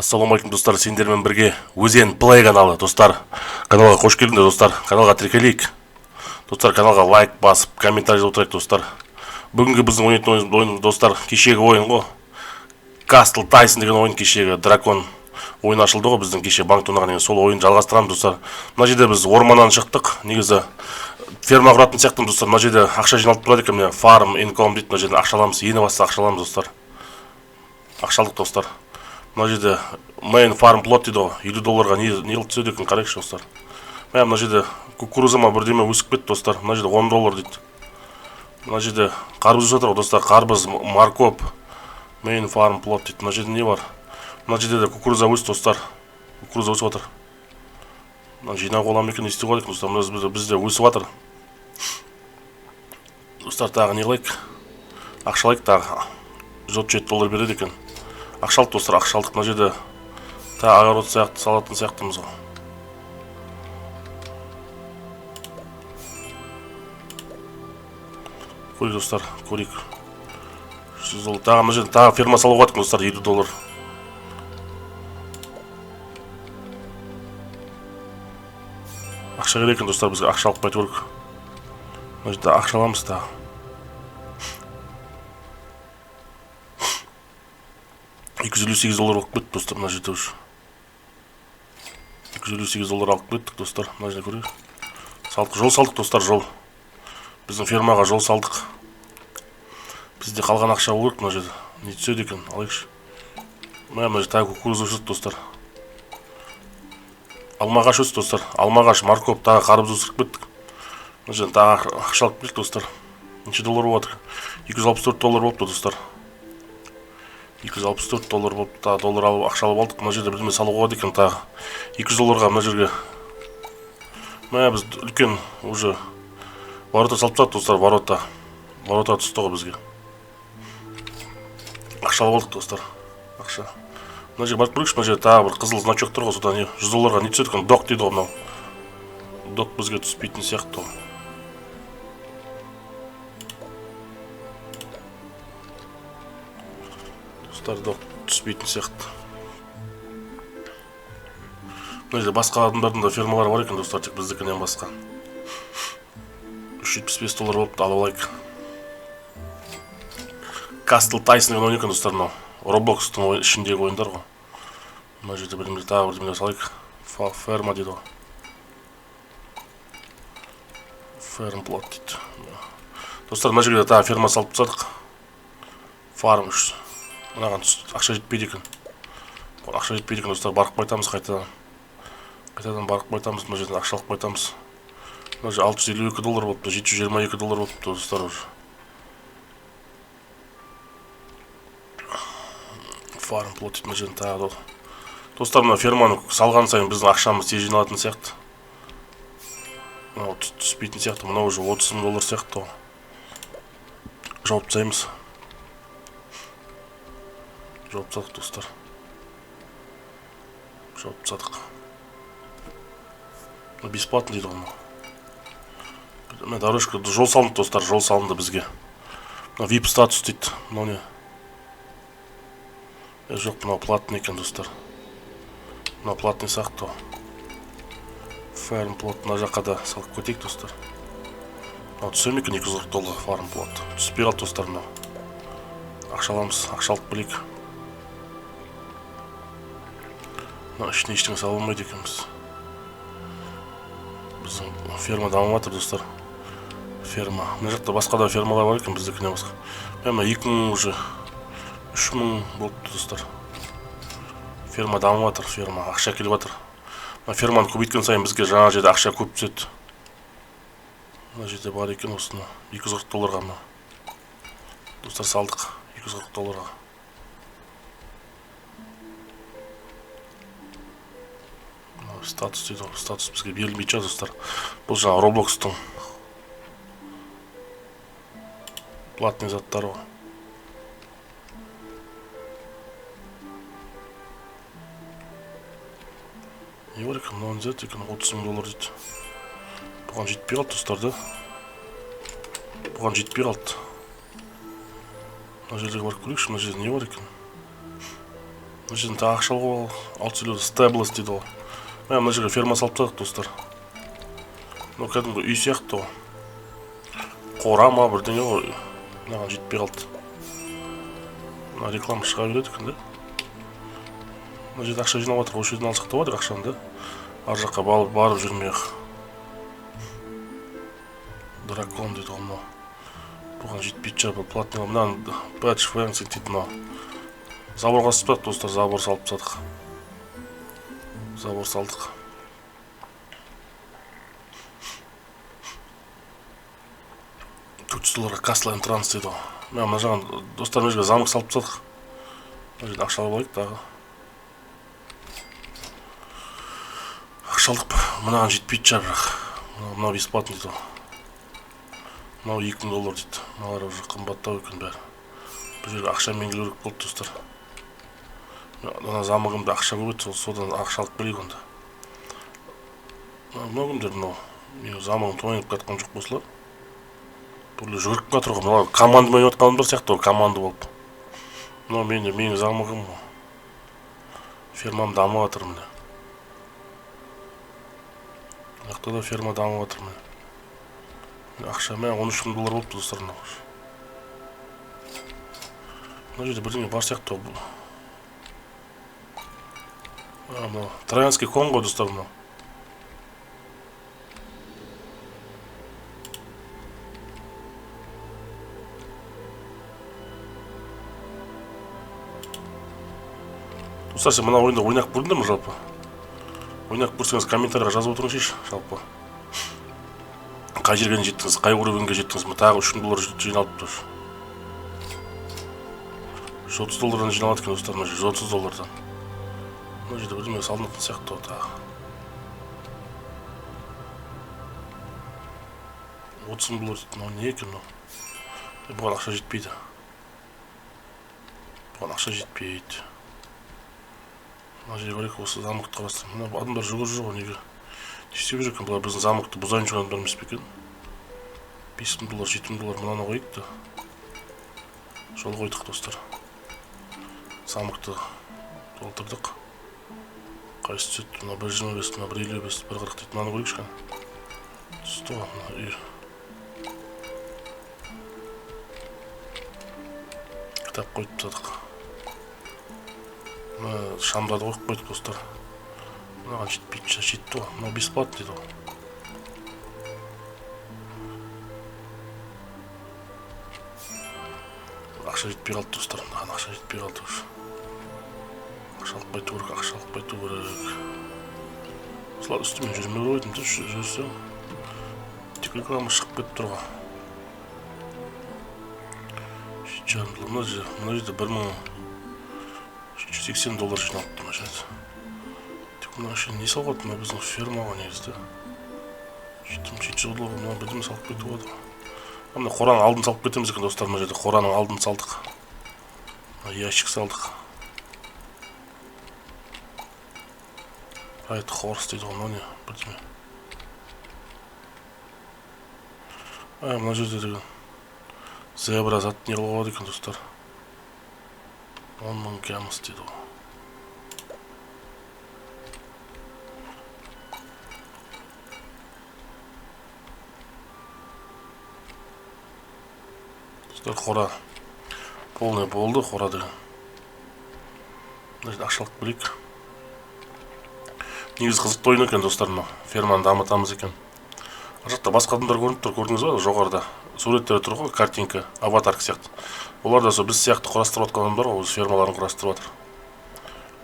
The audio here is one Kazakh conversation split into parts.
Ассалаумалейкум достар, сендермен бірге Өзен Плей каналы. Достар, каналға қош келдіңдер достар. Каналға тіркелейік. Достар, каналға лайк басып, комментарий отырайық достар. Бүгінгі біздің ойнайтын ойын достар, кешегі ойын ғой. Castle Tyson деген ойын, кешегі дракон ойын ашылды ғой біздің кеше банк тонаған. Сол ойын жалғастырамыз достар. Мына жерде біз орманнан шықтық. Негізі ферма құратын сияқтымыз достар. Мына жерде ақша жиналып тұрады екен, міне farm income дейді. Мына жерде ақшаламыз, ең бастысы ақшаламыз достар. Ақшалдық достар. Мына жерде main farm plot дейді ғой, $50 не қылып түседі екен, қарайықшы достар. Мына жерде кукурузама бірдеме өсіп кетті достар. Мына жерде $10 дейді. Мына жерде қарбыз өсіп жатыр ғой достар, қарбыз, морковь, main farm plot дейді. Мына жерде не бар? Мына жерде де кукуруза өсті достар. Кукуруза өсіп жатыр. Мына жинақ оламын екен, ести қойдық достар. Мына бізде өсіп жатыр. Достар, тағы не қылайық? Ақшалайық тағы $7 береді екен. Ақшалдық достар, ақшалдық. Мына жерде тағы огород сияқты, салатын сияқтымыз ғой. Көрейік достар, көрейік. $100. Тағы мына жерде тағы ферма салуға жатыр достар, $50. Ақша керек екен достар, бізге ақшалық байтып көрік. Мына жерде ақшаламыз тағы. $258 алып кеттік достар, мына жерде už. $258 алып кеттік достар, мына жерде көрейік. Салдық, жол салдық достар, жол. Біздің фермаға жол салдық. Бізде қалған ақша болу керек мына жерде. Не түседі екен, алайықшы. Мына жерде тағы кукуруза өсірді достар. Алмағаш өсті достар, алмағаш, морковь, тағы қарбыз өсіріп кеттік. Мына жерде тағы ақша алып келдік достар. Неше доллар болып жатыр? $264 болыпты достар. $264 болып, тағы доллар алып, ақша алып алдық. Мына жерде бірдеме салуға болады екен тағы. $200 мына жерге. Мына біз үлкен уже ворота салып тастадық достар, ворота. Ворота түсті ғой бізге. Ақша алып алдық достар. Ақша. Мына жерге барып көрейікші, мына жерде тағы бір қызыл значок тұр ғой, содан $100 не түседі екен, док дейді ғой мынау. Док бізге түспейтін сияқты ғой. Достар, түспейтін сияқты. Мына жерде басқа адамдардың да фермалары бар екен достар, тек біздікінен басқа. $375 болыпты, алып алайық. Castle Tyson деген ойын екен достар, мынау. Roblox'тың ішіндегі ойындар ғой. Мына жерде бірдеңе тағы бірдеңе салайық. Ферма дейді ғой. Farm plot дейді. Достар, мына жерде тағы ферма салып тастадық. Farm үш. Мынаған ақша жетпейді екен. Ақша жетпейді екен достар, барып қайтамыз қайтадан. Қайтадан барып қайтамыз, мына жерден ақшалық қайтамыз. Мына жерде $652 болыпты, $722 болыпты достар уже. Farm plot дейді, мына жерден тағы. Достар, мына ферманы салған сайын біздің ақшамыз тез жиналатын сияқты. Мынау түспейтін сияқты, мынау уже $30,000 сияқты. Жауып тастаймыз. Жауып тастадық достар. Жауып тастадық. Бесплатно дейді ғой. Мына дорожка, жол салынды достар, жол салынды бізге. VIP статус дейді. Мынау не? Жоқ, мынау платный екен достар. Мынау платный сияқты. Farm plot мына жаққа да салып кетейік достар. Мынау түсем екен $240 farm plot. Түспей қалды достар мынау. Ақшаламыз, ақшалық білейік. Мына ішіне ештеңе сала алмайды екенбіз. Біздің ферма дамып жатыр достар. Ферма. Мына жақта басқа да фермалар бар екен біздікінен басқа. Мына 2000 уже 3000 болыпты достар. Ферма дамып жатыр, ферма ақша келіп жатыр. Мына ферманы көбейткен сайын бізге жаңа жерде ақша көп түседі. Мына жерде бар екен осыны $240 мына. Достар, салдық $240. Статус дейді, статус бізге берілмей жатыр достар. Бұл жаңа Roblox'тың платный заттары ғой. Не бар екен, мынау не зат екен, $30,000 дейді. Бұған жетпей қалды достар да. Бұған жетпей қалды. Мына жердегі барып көрейікші, мына жерде не бар екен. Мына жерден тағы ақша ғой, аутсилер стеблс дейді ғой. Мына жерге ферма салып тастадық достар. Мына кәдімгі үй сияқты ғой. Қора ма бірдеңе ғой. Мынаған жетпей қалды. Мына реклама шыға береді екен де. Мына жерде ақша жинап жатыр, осы жерден алсақ та болады ақшаны да. Ар жаққа барып жүрмейік. Дракон дейді ғой мынау. Бұған жетпейді шығар, платный. Мынаны бәтш фэнсинг дейді мынау. Заборға салып достар, забор салып тастадық. Забор салдық. $400 Castle Entrance дейді ғой. Мына жағын достар мына жерге замок салып тастадық. Мына жерде ақша алып алайық тағы. Ақша алдық па? Мынаған жетпейді шығар бірақ. Мынау бесплатный дейді ғой. Мынау $2000 дейді. Мыналар уже қымбаттау екен бәрі. Бұл жерге ақша мен келу керек болды достар. Мына замогымда ақша көп еді, содан ақша алып келейік онда. Мына күндер мынау. Менің замогым тойынып қатқан жоқ болсылар. Бұл жүгіріп қатыр ғой. Мына команды ойнап жатқанымдар сияқты ғой, команды болып. Мынау менің замогым ғой. Фермам дамып жатыр міне. Мынақта да ферма дамып жатыр міне. Ақша мен $13,000 болыпты достар мынау. Мына жерде бірдеңе бар сияқты ғой. Мынау Троянский кон ғой достар мынау. Достар, сен мына ойында ойнақ көрдіңдер ме жалпы? Ойнақ көрсеңіз комментарийға жазып отырыңызшы жалпы. Қай жерге жеттіңіз, қай уровенге жеттіңіз, тағы $3,000 жиналып тұр. $30 жиналады екен достар, $130. Мына жерде бірдеңе салынатын сияқты ғой тағы. $30,000 дейді, мынау не екен мынау? Бұған ақша жетпейді. Бұған ақша жетпейді. Мына жерге барайық, осы замокты қарастырып. Мына адамдар жүгіріп жүр ғой, неге? Не істеп жүр екен, бұлар біздің замокты бұзайын жүрген адамдар емес пе екен? $5000, $7000 мынаны қойып та. Жол қойдық достар. Замокты толтырдық. Қайсы түседі? Мына 125, мына 155, 140 дейді. Мынаны көрейік шқан. Түсті ғой, мына үй. Кітап қойып тастадық. Мына шамдарды қойып қойдық достар. Мынаған жетпейді, жетті ғой. Мына бесплатный дейді ғой. Ақша жетпей қалды достар. Мынаған ақша жетпей қалды уже. Ақша алып қайту керек, ақша алып қайту керек. Осылар үстімен жүрмей қойдым да, жүрсем. Телеграмма шығып кетіп тұр ғой. Мына жерде $1380 жиналыпты ма жерде. Тек мына үшін не салғады? Мына біздің фермаға негізді. $700, мына бірдеме салып кетіп қойды. Мына қораның алдын салып кетеміз екен достар, мына жерде қораның алдын салдық. Ящик салдық. Right horse дейді ғой, мына не бірдеме. Мына жерде деген зебра зат не қылып екен достар. 10,000 кәміс дейді ғой. Достар, қора полный болды, қора деген. Мына жерде ақшалық білейік. Негізі қызықты ойын екен достар, ферманы дамытамыз екен. Жақта басқа адамдар көрініп тұр, көрдіңіз ба? Жоғарыда суреттері тұр ғой, картинка, аватарка сияқты. Олар да сол біз сияқты құрастырып отқан адамдар ғой, өз фермаларын құрастырып жатыр.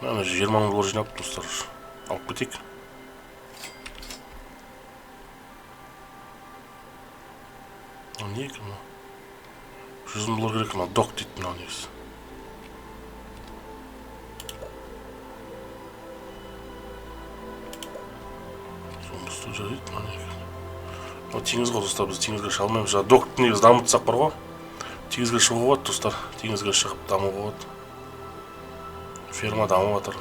Мына $20,000 жинап достар, алып кетейік. Не екен мынау? $100,000 керек, мынау док дейді мынау негізі. Студия дейді мына неге. Теңіз ғой достар, біз теңізге шыға алмаймыз. Докты негізі дамытсақ бар ғой. Теңізге шығуға болады достар. Теңізге шығып дамуға болады. Ферма дамып жатыр.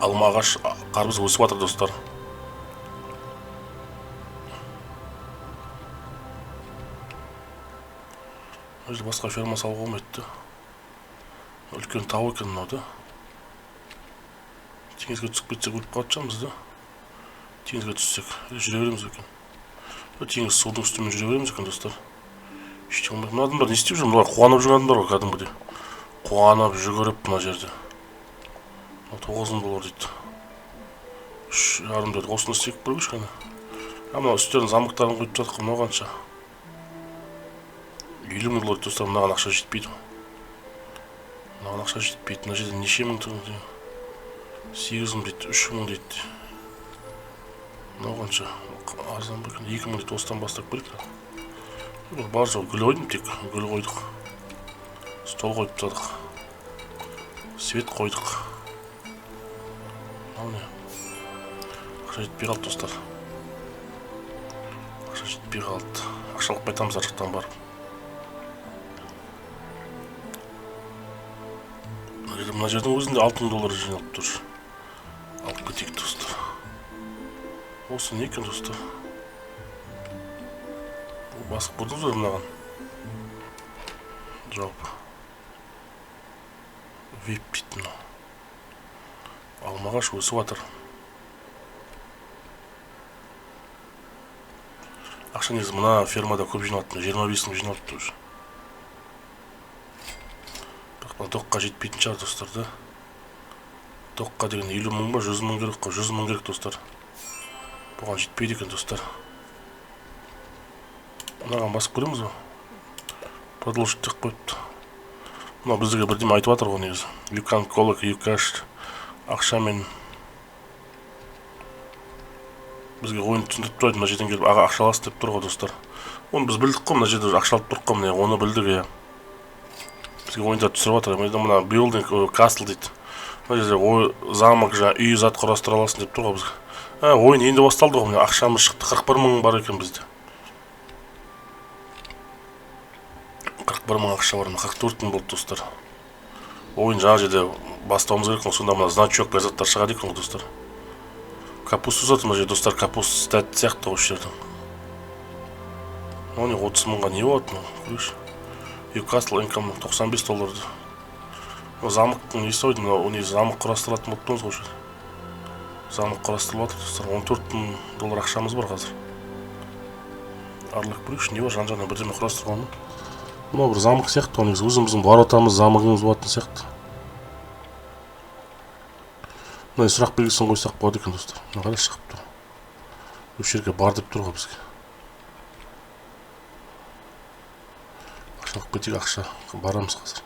Алма ағаш, қарбыз өсіп жатыр достар. мына жерде басқа ферма салуға болмайды да. Үлкен тау екен мынау да. Теңізге түсіп кетсек өліп қалатын шығармыз да. Теңізге түссек жүре береміз екен. Теңіз судың үстімен жүре береміз екен достар. Ештеңе болмайды. Мына адамдар не істеп жүр? Мыналар қуанып жүрген адамдар ғой кәдімгідей. Қуанып жүгіріп мына жерде. $9,000 дейді. 3,5 деді. Осыны істеп көрейікші кәне. Мына үстерін замықтарын қойып жатыр. Мынау қанша? $50,000 достар. Мынаған ақша жетпейді. Мынаған ақша жетпейді. Мына жерде неше мың теңге? 8,000 дейді. 3,000 дейді. Мынау қанша? Арзан ба екен? 2,000 дейді. Осыдан бастап көрейік. Бар жоқ, гүл қойдым тек. Гүл қойдық. Стол қойып тастадық. Свет қойдық. Мынау не? Ақша жетпей қалды достар. Ақша жетпей қалды. Ақша алып қайтамыз ар жақтан барып. Мына жердің өзінде $6,000 жиналып тұр. Алып кетейік достар. Осы не екен достар? Басып көрдіңіз бе мынаған? Жоқ. Вип дейді мынау. Алмағаш өсіп жатыр. Ақша негізі мына фермада көп жиналыпты. 25 мың жиналыпты уже. Бірақ доққа жетпейтін шығар достар да. Доққа деген 50 мың ба 100 мың керек қой. 100 мың керек достар. Бұған жетпейді екен достар. Мынаған басып көреміз ба? Продолжить деп қойыпты. Мына біздерге бірдеме айтып жатыр ғой негізі. You can collect, you cash. Ақшамен бізге ойын түсіндіріп тұрады. Мына жерден келіп ақша аласыз деп тұр ғой достар. Оны біз білдік қой, мына жерде ақша алып тұрық қой, міне оны білдік иә. Бізге ойында түсіріп жатыр. Мына building castle дейді. Мына жерде замок жаңа үй зат құрастыра аласың деп тұр ғой бізге. Ойын енді басталды ғой, міне ақшамыз шықты. 41 мың бар екен бізде. 41 мың ақша бар, 44 мың болды достар. Ойын жаңа жерде бастауымыз керек, сонда мына значок бар заттар шығады екен достар. Капуста сатып мына жерде достар, капуста стат сияқты осы жердің. Оны 30 мыңға не болады? Көрейікші. Newcastle income $95. Замықтың несі ойды? Оны замық құрастыратын болып тұрмыз ғой. Замық құрастырылып жатыр достар. $14,000 ақшамыз бар қазір. Аралап көрейікші, не бар жан-жағына бірдеме құрастырған ма? Мынау бір замық сияқты, негізі өзіміздің воротамыз, замығымыз болатын сияқты. Мынай сұрақ белгісін қойсақ болады екен достар. Мына қарай шығып тұр. Осы жерге бар деп тұр ғой бізге. Ақша алып кетейік, ақша барамыз қазір.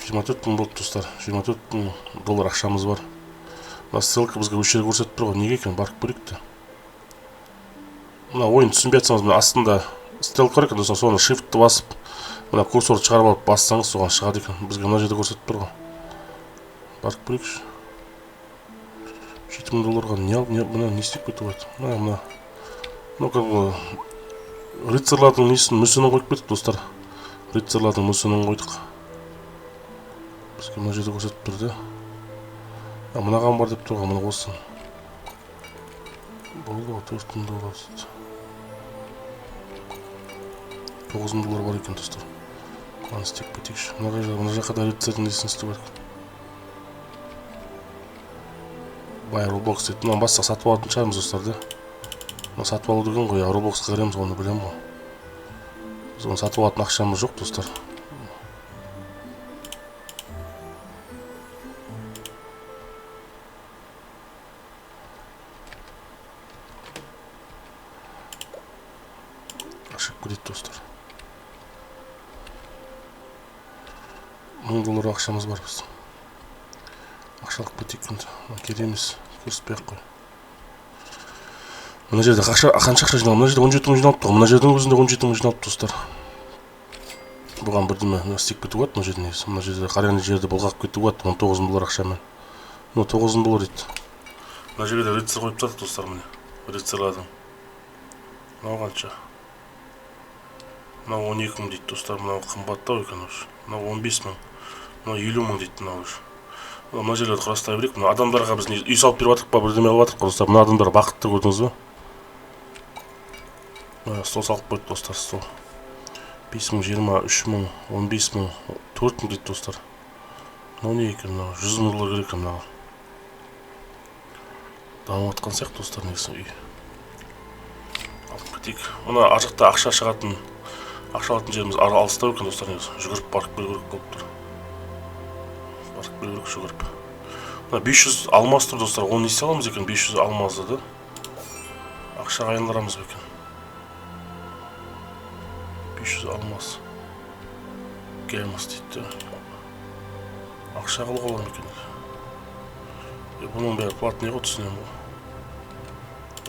24 мың болды достар. $24 мың ақшамыз бар. Мына ссылка бізге осы жерге көрсетіп тұр ғой. Неге екен барып көрейік те. Мына ойын түсінбей жатсаңыз, мына астында стрелка бар екен достар. Соны shift'ті басып, мына курсорды шығарып алып бассаңыз соған шығады екен. Бізге мына жерде көрсетіп тұр ғой. Барып көрейікші. $7,000 не алып, мына не істеп кетіп өтті. Мына рыцарлардың несін мүсінін қойып кеттік достар. Рыцарлардың мүсінін қойдық. Бізге мына жерде көрсетіп тұрды. Мынаған бар деп тұрған, мына осы. Болды ғой, $4,000. $9,000 бар екен достар. Мына істеп кетейікші. Мына жаққа да рыцардың несін істеп керек. Бай Roblox дейді. Мына басқа сатып алатын шығармыз достар да. Мына сатып алу деген ғой, Robloxқа кіреміз, оны білем ғой. Біз оны сатып алатын ақшамыз жоқ достар. Ашып көрейік достар. $1000 ақшамыз бар біздің. Ақшалық кетейік енді. Кереміз. Көрсетпей қой. Мына жерде қанша ақша жиналып? Мына жерде 17 мың жиналып тұр. Мына жердің өзінде 17 мың жиналып достар. Бұған бірдеме істеп кетіп өт. Мына жерде қарайған жерде бұлғап кетіп өт. $19,000 ақшамен. Мына $9,000 дейді. Мына жерде рыцар қойып жатыр достар, міне. Рыцарлардың. Мынау қанша? Мынау 12 мың дейді достар. Мынау қымбаттау екен осы. Мынау 15 мың. Мынау 50 мың дейді мынау уже. Мына жерлерді құрастай берейік. Мына адамдарға біз үй салып беріп жатырық па, бірдеме қылып жатырық достар. Мына адамдар бақытты көрдіңіз бе? Стол салып қойды достар, стол. 5000, 20, 3000, 15000, 4000 дейді достар. Мынау не екен, мынау 100 мың доллар керек мынаған. Дамып жатқан сияқты достар, негізі үй. Алып кетейік. Мына ар жақта ақша шығатын, ақша алатын жеріміз алыстау екен достар, негізі. Жүгіріп барып келу керек болып тұр. Барып келу керек жүгіріп. Мына 500 алмаз тұр достар. Оны несіне аламыз екен 500 алмазды да? Ақшаға айналдырамыз екен. 500 алмаз. Гемос дейді. Ақша қылып аламын екен. Бұның бәрі платный ғой, түсінем ғой.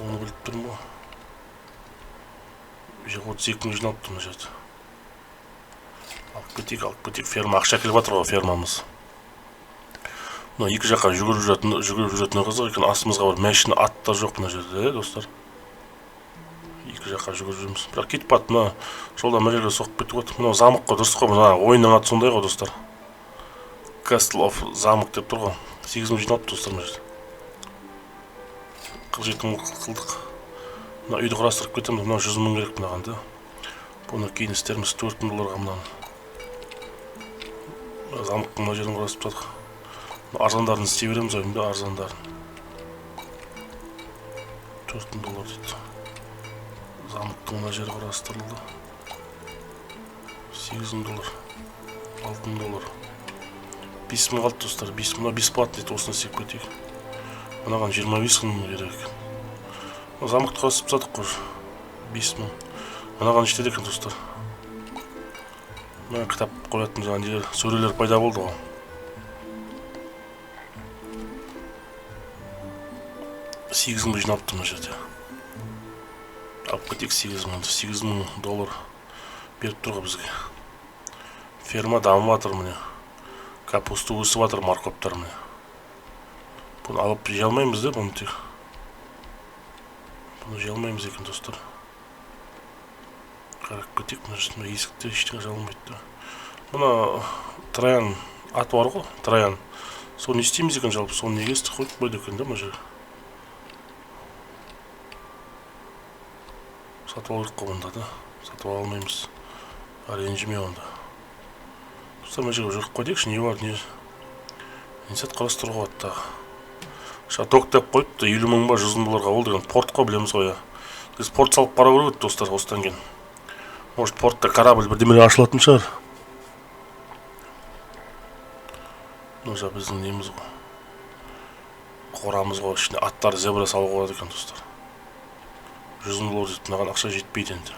Оны біліп тұрмын ғой. 32 мың жиналып тұрмын жерде. Алып кетейік, ферма. Ақша келіп жатыр ғой фермамыз. Мына екі жаққа жүгіріп жүретін қызық екен. Астымызға бар машина, аттар жоқ мына жерде, достар. Екі жаққа жүгіріп жүрміз. Бірақ кетіп бат, мына жолда мына жерге соқып кетіп отыр. Мына замық қой, дұрыс қой, мына ойынның аты сондай ғой, достар. Castle of замық деп тұр ғой. 8 мың жиналып достар мына жерде. 47 мың қылдық. Мына үйді құрастырып кетеміз. Мына 100 мың керек мынаған да. Бұны кейін істеріміз 4 мың долларға мынаны. Замықтың мына жерін құрастырып жатық. Арзандарын істей береміз ойым да, арзандарын. 4 мың доллар дейді. Замықтың мына жері құрастырылды. 8 мың доллар. 6 мың доллар. 5 мың қалды достар. 5 мың бесплатный дейді, осыны істеп кетейік. Мынаған 25 мың керек. Замықты құрастырып жатық қой. 5 мың. Мынаған іштеді екен достар. Мына кітап қоятын жаңа нелер, сөрелер пайда болды ғой. 8 мың жиналып тұр мына жерде. Алып кетейік 8 мың доллар беріп тұр ғой бізге. Ферма дамып жатыр міне. Капуста өсіп жатыр, морковтар міне. Бұны алып жей алмаймыз да, бұны тек. Бұны жей алмаймыз екен достар. Қарап кетейік, мына жерде есікте ештеңе жалынбайды. Мына Троян ат бар ғой, Троян. Соны істейміз екен жалпы, соны неге істі қойып қойды екен да мына жерге. Сатып алып қой онда да. Сатып алмаймыз. Ренжіме онда. Достар мына жерге жүріп қойдайықшы, не бар, не сәт қарастыруға аттағы. Шаток деп қойыпты, 50 мың ба 100 мың долларға ол деген порт қой, білеміз ғой. Біз порт салып қара көріп өтті достар, осыдан кейін. Может портта корабль бірдемеге ашылатын шығар. Мына біздің неміз ғой. Қорамыз ғой, ішіне аттар зебра салып қояды екен достар. 100 мың доллар дейді, мынаған ақша жетпейді енді.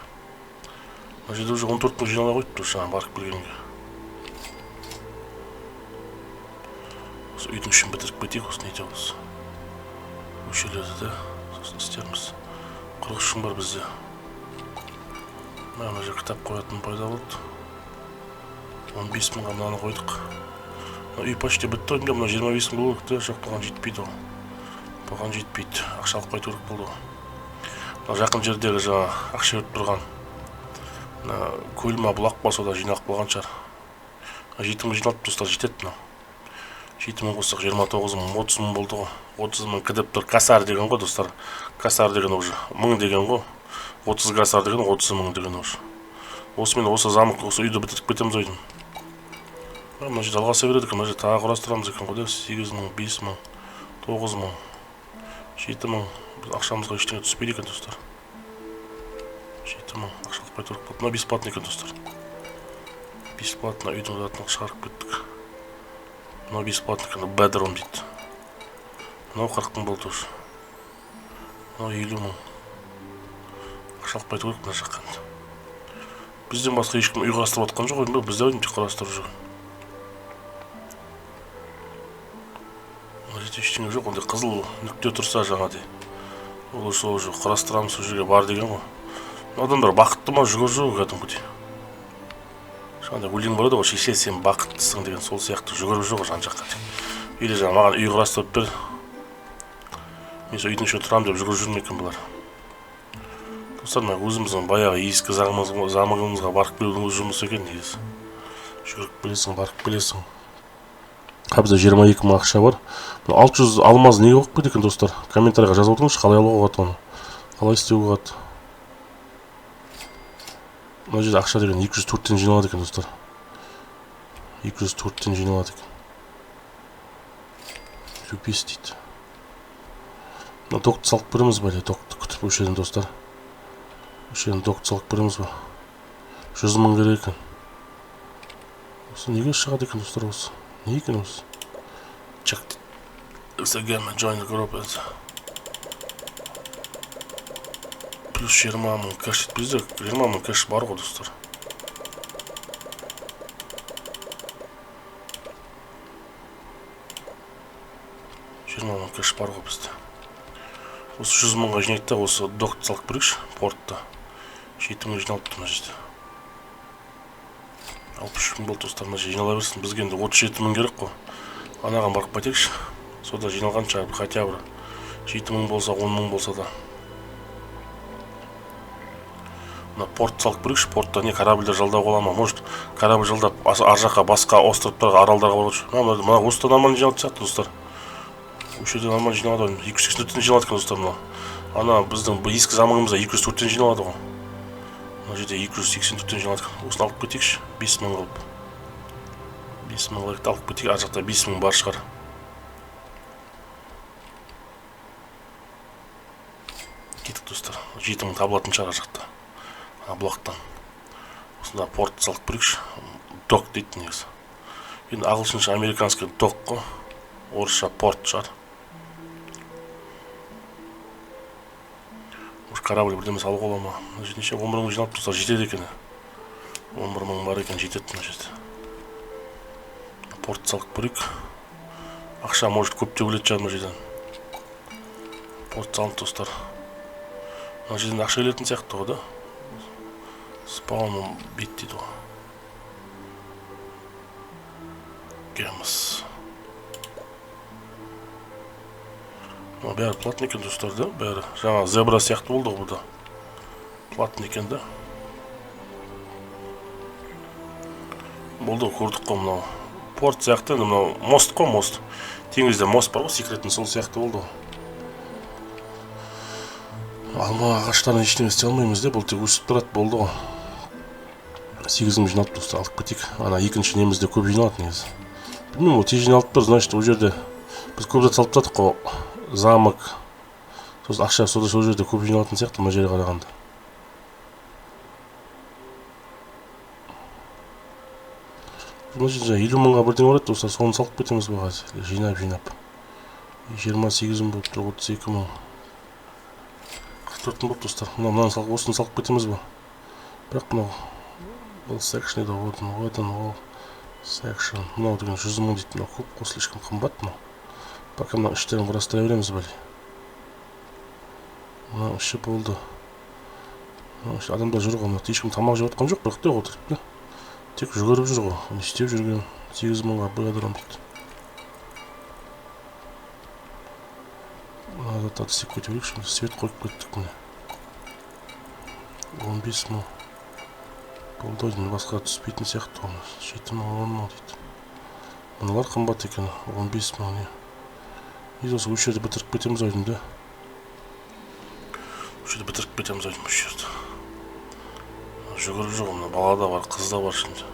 Мына жерде уже 14 мың жинала қойыпты жаңа барып келгенге. Осы үйдің ішін бітіріп кетейік, осы не етеміз. Өшеледі де, сосын істеріміз. 43 мың бар бізде. Мына жер кітап қоятын пайда болды. 15 мыңға мынаны қойдық. Үй почти бітті ойымда, мына 25 мың болу керек, жоқ, бұған жетпейді ғой. Бұған жетпейді, ақша алып қайту керек болды ғой. Мына жақын жердегі жаңа ақша өтіп тұрған. Мына көл ма бұлақ па сода жиналып болған шығар. 7 мың жиналып достар, жетеді мына. 7 мың қоссақ 29 мың, 30 мың болды ғой. 30 мың кідіп тұр. Касар деген ғой достар. Касар деген уже. Мың деген ғой. 30 касар деген 30 мың деген уже. Осымен осы замық, осы үйді бітіріп кетеміз ойдым. Мына жерде жалғаса береді екен, мына жерде тағы құрастырамыз екен ғой. 8 мың, 5 мың, 9 мың, 7 мың. Біз ақшамызға ештеңе түспейді екен достар. 7 мың. Ақшалық қайту керек болды. Мына бесплатный екен достар. Бесплатный үйдің затын шығарып кеттік. Мынау бесплатный екен, бәдіром дейді. Мынау 40 мың болды уже. Мынау 50 мың. Ақшалық қайту керек мына жаққа. Бізден басқа ешкім үй құрастырып жатқан жоқ ойын ба? Бізде ойын тек құрастырып жүр. Мына жерде ештеңе жоқ, ондай қызыл нүкте тұрса жаңа дей. Ол сол уже құрастырамыз сол жерге бар деген ғой. Адамдар бақытты ма жүгір кәдімгідей. Жаңағыдай өлең бар еді ғой, шеше сен бақыттысың деген, сол сияқты жүгіріп жүр ғой жан жаққа. Или жаңа маған үй құрастырып бер. Мен сол үйдің ішінде тұрамын деп жүгіріп жүрмей екен бұлар. Достар, өзіміздің баяғы ескі замығымызға барып келудің өз жұмысы екен негізі. Жүгіріп келесің, барып келесің. Қабызда 22 мың ақша бар. 600 алмаз неге қойып кетті екен достар? Комментарийға жазып отырыңызшы, қалай алуға болады оны? Қалай істеуге болады? Мына жерде ақша деген 204-тен жиналады екен достар. 204-тен жиналады екен. Рупис дейді. Мына докты салып береміз ба? Докты күтіп осы жерден достар. Осы жерден докты салып береміз ба? 100 мың керек екен. Осы неге шығады екен достар осы? Не екен осы? Check this again and join the group. Плюс 20 мың кэш дейді. Бізде 20 мың кэш бар ғой достар. Кэш бар ғой бізде. Осы 100 мыңға жинайық та осы докты салып берейікші портта. 7 мың жиналып тұр мына жерде. 63 мың болды достар, мына жерде жинала берсін. Бізге енді 37 мың керек қой. Анаған барып қайтайықшы. Сода жиналған шығар, хотя бір 7 мың болса, 10 мың болса да. Мына порт салып берейікші. Портта не корабльдер жалдап ола ма? Может, корабль жалдап ар жаққа басқа островтарға, аралдарға барып. Мына осыда нормально жиналып сияқты достар. Осы жерде нормально жиналады. 284-тен жиналады екен достар мына. Ана біздің ескі заманымызда 204-тен жиналады ғой. Мына жерде 284-тен жиналады екен. Осыны алып кетейікші. 5 мың қылып. 5 мың қылып алып кетейік. Ар жақта 5 мың бар шығар. Кеттік достар. 7 мың табылатын шығар ар жақта. Бұлақтан. Осында порт салып берейікші. Док дейді негізі. Енді ағылшынша американский док қой. Орысша порт шығар. Корабль бірдеме салуға ола ма? Мына жерде неше 11 мың жиналып тұрса жетеді екен. 11 мың бар екен, жетеді мына жерде. Порт салып көрейік. Ақша может көп төгіледі шығар мына жерден. Порт салынды достар. Мына жерден ақша келетін сияқты ғой да. Спаун бит дейді ғой. Гемс. Бәрі платный екен достар да, бәрі. Жаңа зебра сияқты болды ғой бұда. Платный екен да. Болды көрдік қой мынау. Порт сияқты, мынау мост қой, мост. Теңізде мост бар ғой, секретный сол сияқты болды ғой. Алма ағаштарын ештеңе істей алмаймыз да, бұл тек өсіп тұрады болды ғой. 8 мың жиналып достар, алып кетейік. Ана екінші немізде көп жиналады негізі. Білмеймін, ол тез жиналып тұр, значит, ол жерде біз көп зат салып жатық қой. Замок. Сосын ақша сол жерде көп жиналатын сияқты мына жерге қарағанда. Мына жерде 50 мыңға бірден барады достар, соны салып кетеміз ба қазір. Жинап. 28 мың болып тұр, 32 мың. 44 мың болып достар. Мынаны салып, осыны салып кетеміз ба? Бірақ мынау ол section еді, одан section. Мынау деген 100 мың дейді, мынау көп қосылы ешкім қымбат мынау. Пока мына іштерін құрастыра береміз бәле. Мына іші болды. Адамдар жүр ғой, ешкім тамақ жеп отқан жоқ, бірақ та отырып. Тек жүгіріп жүр ғой. Не істеп жүрген 8 мыңға бір адам дейді. Мына заттарды істеп кете берейік, şimdi свет қойып кеттік міне. 15 мың. Болды ойдың басқа түспейтін сияқты оны. 7 мың, 10 мың дейді. Мыналар қымбат екен, 15 мың не. Біз осы жерді бітіріп кетеміз ойдың да. Осы жерді бітіріп кетеміз ойдың осы жерді. Жүгіріп жүр ғой, бала да бар, қыз да бар şimdi.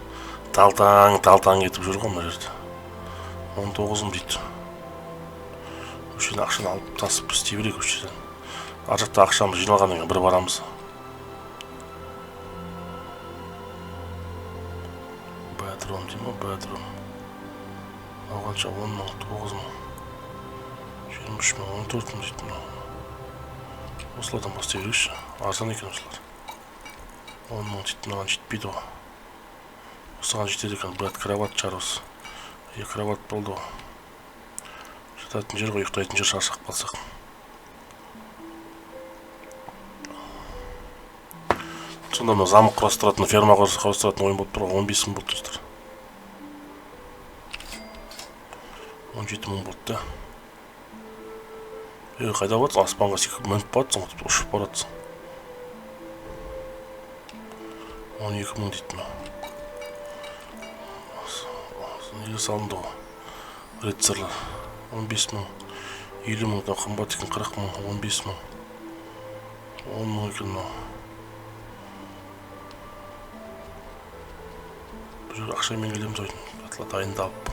Талтаң етіп жүр ғой мына жерде. 19 мың дейді. Осы жерден ақшаны алып тасып істей берейік осы жерден. Ар жақта ақшамыз жиналғаннан кейін бір барамыз. Бәдром дейм ба, бәдром. Алғанша 10 мың, 9 мың. 23 мың, 14 мың дейді мынау. Осылардан бастай берейікші. Арзан екен осылар. 10 мың дейді, мынаған жетпейді ғой. Осыған жетеді екен, брат, кроват шығар осы. Кроват болды ғой. Жататын жер ғой, ұйықтайтын жер шаршап қалсақ. Сонда мына замок құрастыратын, ферма құрастыратын ойын болып тұр ғой, 15 мың болды достар. 17 мың болды да. Қайда баратсың? Аспанға секіп мініп баратсың, ұшып баратсың. 12 мың дейді мына. Неге салынды ғой? Рыцарлар. 15 мың. 50 мыңдан қымбат екен, 40 мың, 15 мың. 10 мың екен мынау. Уже ақшамен келеміз ойын. Атла дайындалып.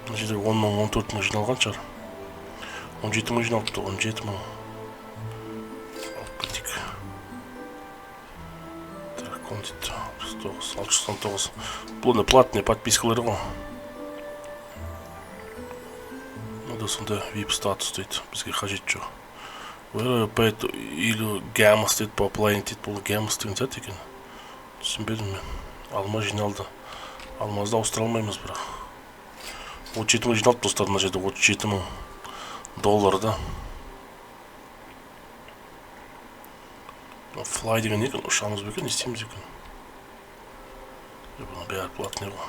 Мына жерде 10 мың, 14 мың жиналған шығар. 17 мың жиналыпты, 17 мың. Алып кетейік. Дракон дейді, 699. Бұл платный подпискалары ғой. Мында сонда VIP статус дейді, бізге қажет жоқ. Пэт или гаммас дейді, по плайн дейді, бұл гаммас деген зат екен. Түсінбедім мен. Алма жиналды. Алмазды ауыстыра алмаймыз бірақ. 37 мың жиналды достар, мына жерде 37 мың долларда. Флай деген екен, ұшамыз бекен, не істейміз екен. Бұны бәрі платный ғой.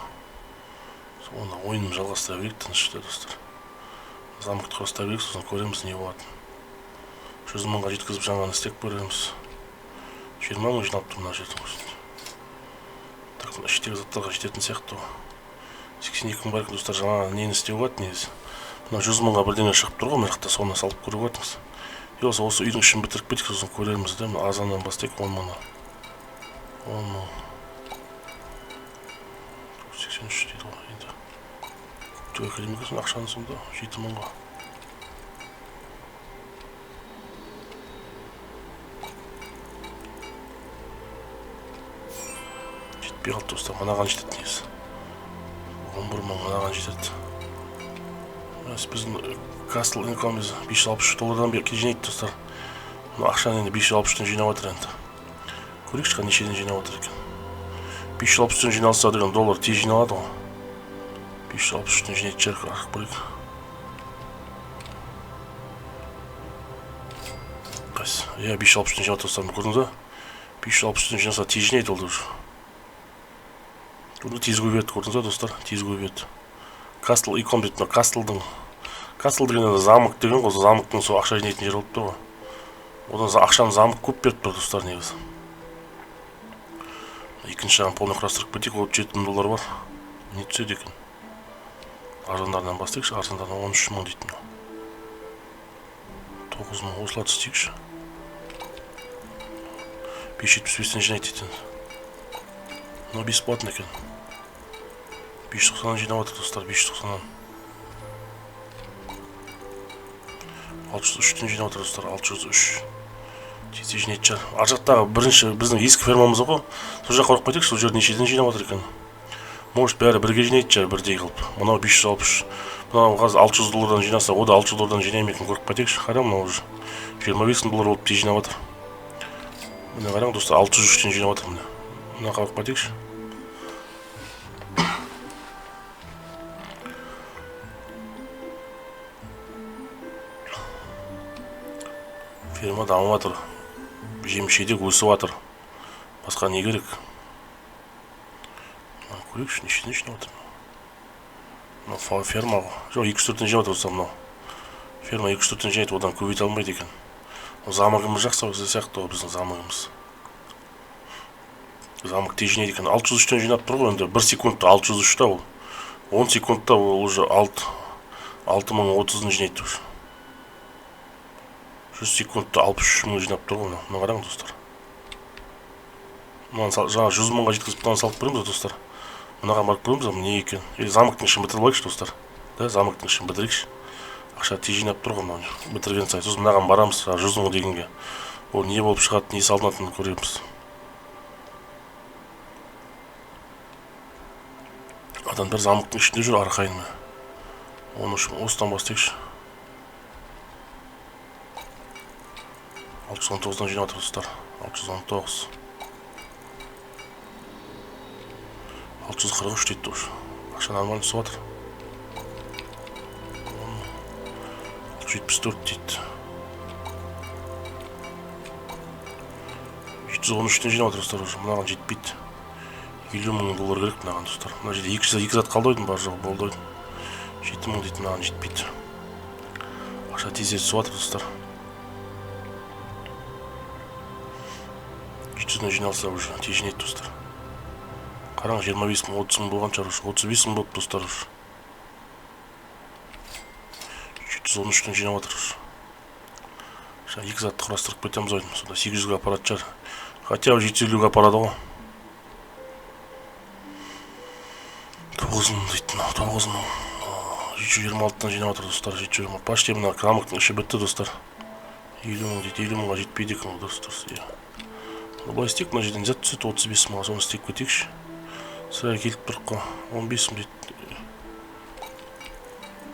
Соны ойынын жалғастыра берейік тыныштықта достар. Замокты қостыра берейік, сосын көреміз не болады. 100 мыңға жеткізіп жаңаны істеп көреміз. 20 мың жиналыпты мына жерде. Так, іштегі заттарға жететін сияқты ғой. 82 мың бар екен достар, жаңа нені істеу болады негізі. Мына 100 мыңға бірдеңе шығып тұр ғой, мына жақта соны салып көріп отырмыз. Осы үйдің ішін бітіріп кетейік, сосын көреміз де. Азаннан бастайық 10 мыңнан. 10 мың. 83 дейді ғой енді. Көптеу академикасын ақшаны сонда 7 мыңға. Жетпей қалды достар, мынаған жетеді негізі. 11 мың мынаған жетеді. Біздің Castle Income $563 бері жинайды достар. Ақшаны енді 563-тен жинап отыр енді. Көрейік шыққан нешеден жинап отыр екен. 563-тен жиналса деген доллар тез жиналады ғой. 563-тен жинайды жарқ арқып көрейік. Қайсы? 563-тен жинап достарым көрдіңіз ба? 563-тен жинаса тез жинайды ол уже. Тез көбейеді, көрдіңіз ба достар? Тез көбейеді. Castle Income дейді, Castle'дың. Castle деген замок деген ғой, замоктың сол ақша жинайтын жер болып тұр ғой. Одан ақшаны замок көп беріп тұр достар негізі. Екінші жағын полный құрастырып кетейік, 37 мың доллар бар. Не түседі екен? Арзандардан бастайықшы, арзандардан 13 мың дейтін. 9 мың, осылар істейікші. 575-тен жинайды дейтін. Но бесплатно екен. 590-дан жинап отыр достар, 590-дан. 603-тен жинап отыр достар, 603. Тез жинайды шығар. Ар жақтағы бірінші біздің ескі фермамыз ғой. Сол жаққа орып қайтайық, сол жерде нешеден жинап отыр екен. Может бәрі бірге жинайды шығар, бірдей қылып. Мынау 563. Мынау қазір $600 жинаса, о да $600 жинаймай екен, көріп қайтайықшы. Қарам, мынау уже 25 мың доллар болып тез жинап отыр. Міне қараң достар, 603-тен жинап отыр міне. Мына қарап қайтайықшы. Ферма дамып жатыр. Жемшедек өсіп жатыр. Басқа не керек? Көрейікші, нешеден жинап отыр? Мынау ферма ғой. Жоқ, 204-тен жинап отыр болса мынау. Ферма 204-тен жинайды, одан көбейте алмайды екен. Замогымыз жақсы сияқты ғой біздің замогымыз. Замок тез жинайды екен. 603-тен жинап тұр ғой, енді 1 секундта 603-та ол. 10 секундта ол уже 6030-ны жинайды уже. 100 секундта 63 мың жинап тұр ғой, мына қараң достар. Жаңа 100 мыңға жеткізіп бұдан салып көреміз достар. Мынаға барып көреміз, не екен. Замоктың ішін бітіріп алайықшы достар. Замоктың ішін бітірейікші. Ақша тез жинап тұр ғой, бітірген сайын. Сосын мынаған барамыз, 100 мың дегенге. Ол не болып шығады, не салынатынын көреміз. Адамдар замоктың ішінде жүр арқайын. Оның үшін осыдан бастайықшы. 619-дан жинап отыр достар. 619. 643 дейді тоже. Ақша нормально түсіп отыр. 74 дейді. 713-тен жинап отыр достар уже. Мынаған жетпейді. 50 мың доллар керек мынаған достар. Мына жерде 2 зат қалды ойдың, бар жоқ болды ойдың. 7 мың дейді, мынаған жетпейді. Ақша тезірек түсіп отыр достар. 700-ден жиналса уже тез жинайды достар. Қараң, 25 мың, 30 мың болған шығар, 35 мың болып достар. 713-тен жинап отыр. Екі затты құрастырып кетеміз ойдым. Сонда 800-ге апарат жар. Хотя 750-ге апарады ғой. 9 дейтін. 9 726-тан жинап отыр достар. 720. Почти мына крамықтың іші бітті достар. 50 мың дейді. 50 мыңға жетпейді екен достар. Былай істейік, мына жерден зат түседі 35 мыңға. Соны істейіп кетейікші. Сірә келіп тұрық қой. 15 мың дейді.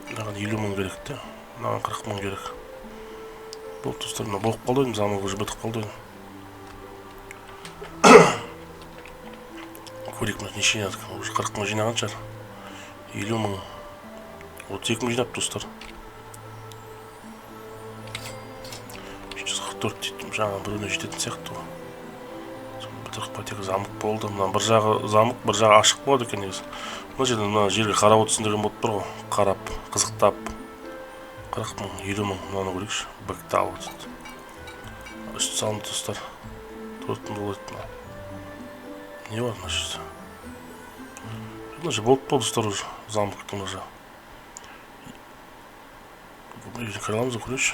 Мынаған 50 мың керек те. Мынаған 40 мың керек. Болды достар, мына болып қалды ойдым. Заманға уже бітіп қалды ойдым. Көрек мына неше жинадық. Уже 40 мың жинаған шығар. 50 мың. 32 мың жинап достар. 344 дейтім. Жаңа біреуіне жететін сияқты ғой. Бітіріп қайтек замық болды. Мына бір жағы замық, бір жағы ашық болады екен негізі. Мына жерден мына жерге қарап отырсын деген болып тұр ғой. Қарап, қызықтап. 40 мың, 50 мың. Мынаны көрейікші. Бікті алып өтеді. Үсті салынды достар. 4 мың болады. Не бар мына жерде? Мына жерде болып болды достар уже. Замықтың мына жағы. Үйден қараламыз көрейікші.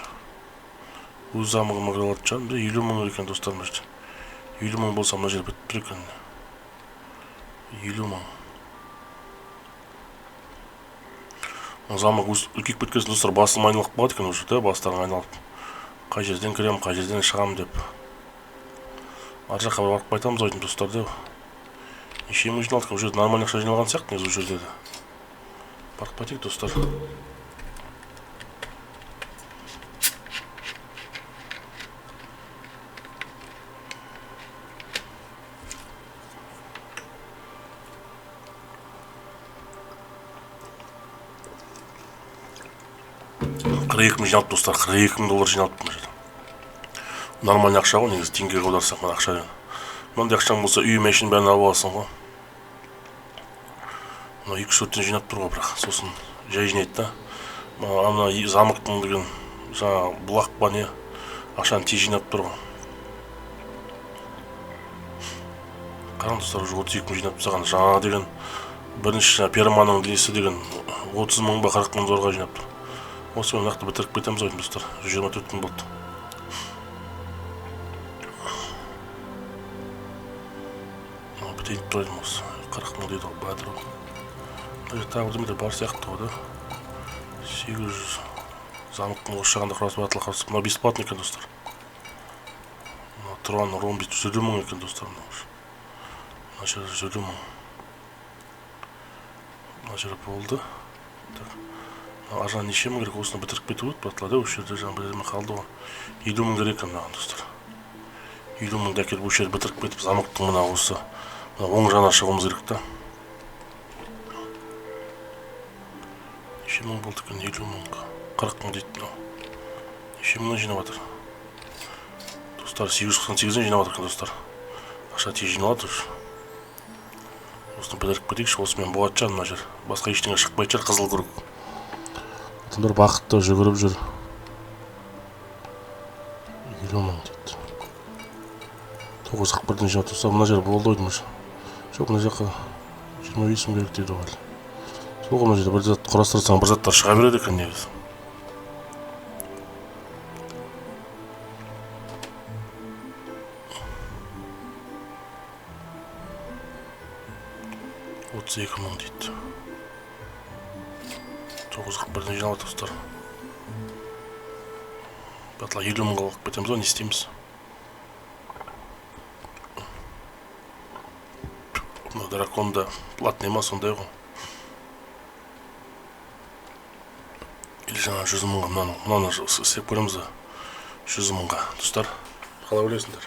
Өз замығыма қаралады жағын. 50 мың екен достар мына жерде. 50 мың болса мына жер бітіп тұр екен. 50 мың. Замық үлкейіп кеткесін достар басым айналып болады екен уже, бастарың айналып. Қай жерден кіремін, қай жерден шығамын деп. Ар жаққа барып қайтамыз ойдым достар деп. Неше мың жиналдық, уже нормальный ақша жиналған сияқты негізі уже деді. Барып қайтайық достар. $42 мың жиналып достар, $42 мың жиналып мына жерде. Нормальный ақша ғой, негізі теңгеге аударсақ мына ақша. Мынандай ақшаң болса үй машин бәрін алып аласың ғой. Мына 2-4-тен жинап тұр ғой, бірақ сосын жай жинайды да. Ана замықтың деген жаңа бұлақ па не ақшаны тез жинап тұр ғой. Қараң достар, уже 32 мың жинап тастаған. Жаңа деген бірінші перманың несі деген 30 мың ба 40 мың зорға жинап тұр. Осымен нақты бітіріп кетеміз ойдым достар. 24 мың болды. Бітейді тұрайдым осы. 40 мың дейді ол бәдір ол. Тағы бірдемеде бар сияқты ғой да. 800 замықтың осы жағында құрасып атылы қарсып. Мына бесплатный екен достар. Тұрған ром бит 100 мың екен достар. Мына жері 100 мың. Мына жері болды. Ажан неше мың керек, осыны бітіріп кетіп өт батылады. Осы жерде жаңа бірдеме қалды ғой. 50 мың керек мынаған достар. 50 мыңды әкеліп осы жерді бітіріп кетіп замықтың мына осы оң жағына шығуымыз керек та. Неше мың болды екен? 50 мың. 40 мың дейді мынау. Неше мыңнан жинап жатыр? Достар 898-ден жинап жатыр екен достар. Ақша тез жиналады уже. Осыны бітіріп кетейікші, осымен болады шығар мына жер. Басқа ештеңе шықпайды шығар, қызыл көрік. Атымдар бақытты жүгіріп жүр. 50 мың дейді. 941-ден жинап тұрса, мына жер болды ойдым уже. Жоқ, мына жаққа 25 мың керек дейді ғой. Сол мына жерде бір зат құрастырсаң, бір заттар шыға береді екен негізі. $32 мың дейді. 941-ден жинап достар. Батла 50 мың қалып кетеміз ғой, не істейміз? Мына драконда платный ма сондай ғой. Или жаңа 100 мыңға мынаны істеп көреміз да. 100 мыңға достар. Қалай ойлайсыңдар?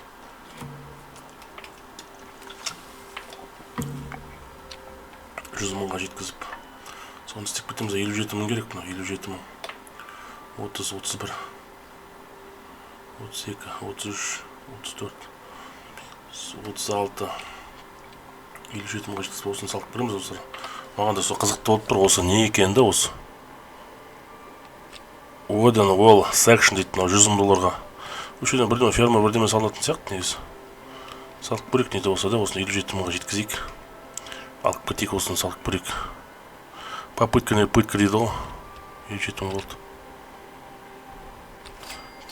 $100 жеткізіп соны істеп кетеміз. 57 мың керек мына. 57 мың. 30, 31, 32, 33, 34, 36, 57 мыңға жеткізіп осыны салып береміз достар. Маған да сол қызықты болып тұр. Осы не екен да осы? Одан ол секшн дейді мынау $100 мың. Осы жерден бірден ферма бірдеме салынатын сияқты негізі. Салып көрейік не де болса да, осыны 57 мыңға жеткізейік. Алып кетейік, осыны салып көрейік. Попытка не пытка дейді ғой. 57 мың болды.